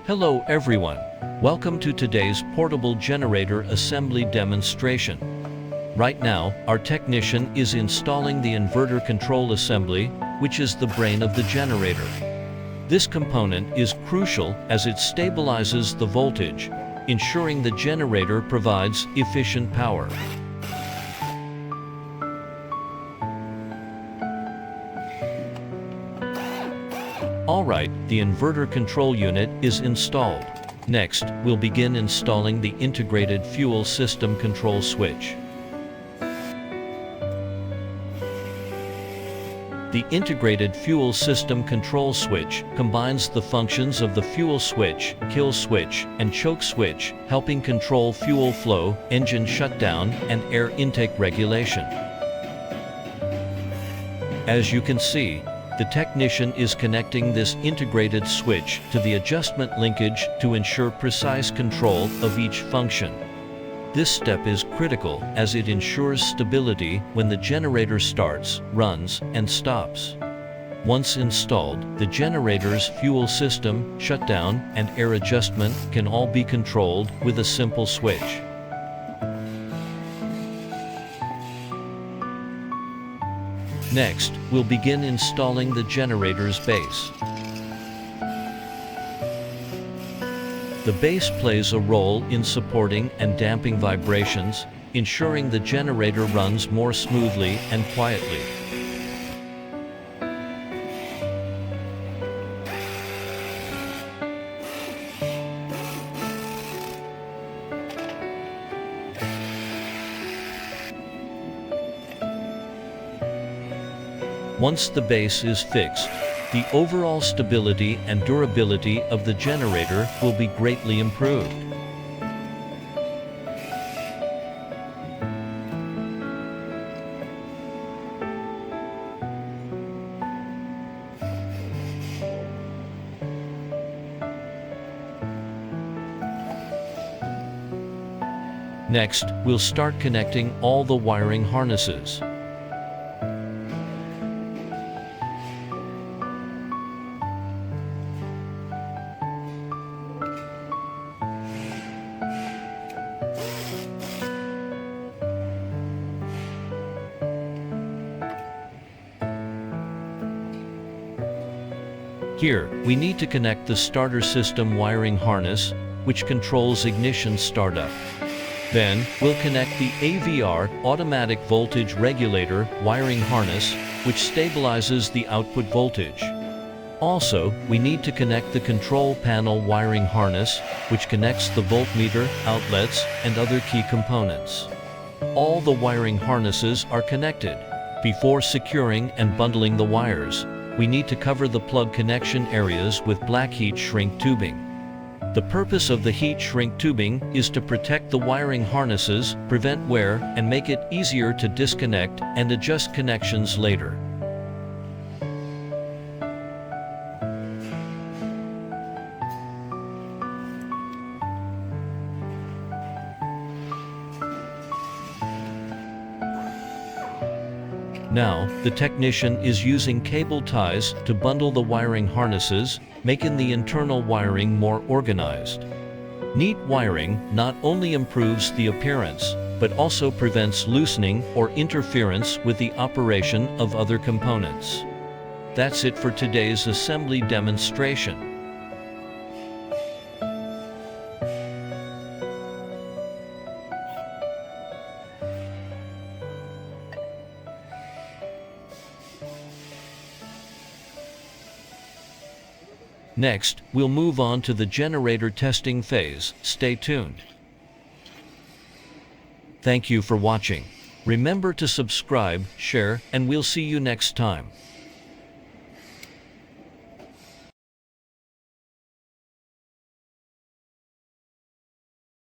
Hello everyone. Welcome to today's portable generator assembly demonstration. Right now, our technician is installing the inverter control assembly, which is the brain of the generator. This component is crucial as it stabilizes the voltage, ensuring the generator provides efficient power. Alright, the inverter control unit is installed. Next, we'll begin installing the integrated fuel system control switch. The integrated fuel system control switch combines the functions of the fuel switch, kill switch, and choke switch, helping control fuel flow, engine shutdown, and air intake regulation. As you can see, the technician is connecting this integrated switch to the adjustment linkage to ensure precise control of each function. This step is critical as it ensures stability when the generator starts, runs, and stops. Once installed, the generator's fuel system, shutdown, and air adjustment can all be controlled with a simple switch. Next, we'll begin installing the generator's base. The base plays a role in supporting and damping vibrations, ensuring the generator runs more smoothly and quietly. Once the base is fixed, the overall stability and durability of the generator will be greatly improved. Next, we'll start connecting all the wiring harnesses. Here, we need to connect the starter system wiring harness, which controls ignition startup. Then, we'll connect the AVR automatic voltage regulator wiring harness, which stabilizes the output voltage. Also, we need to connect the control panel wiring harness, which connects the voltmeter, outlets, and other key components. All the wiring harnesses are connected. Before securing and bundling the wires, we need to cover the plug connection areas with black heat shrink tubing. The purpose of the heat shrink tubing is to protect the wiring harnesses, prevent wear, and make it easier to disconnect and adjust connections later. Now, the technician is using cable ties to bundle the wiring harnesses, making the internal wiring more organized. Neat wiring not only improves the appearance, but also prevents loosening or interference with the operation of other components. That's it for today's assembly demonstration. Next, we'll move on to the generator testing phase. Stay tuned. Thank you for watching. Remember to subscribe, share, and we'll see you next time.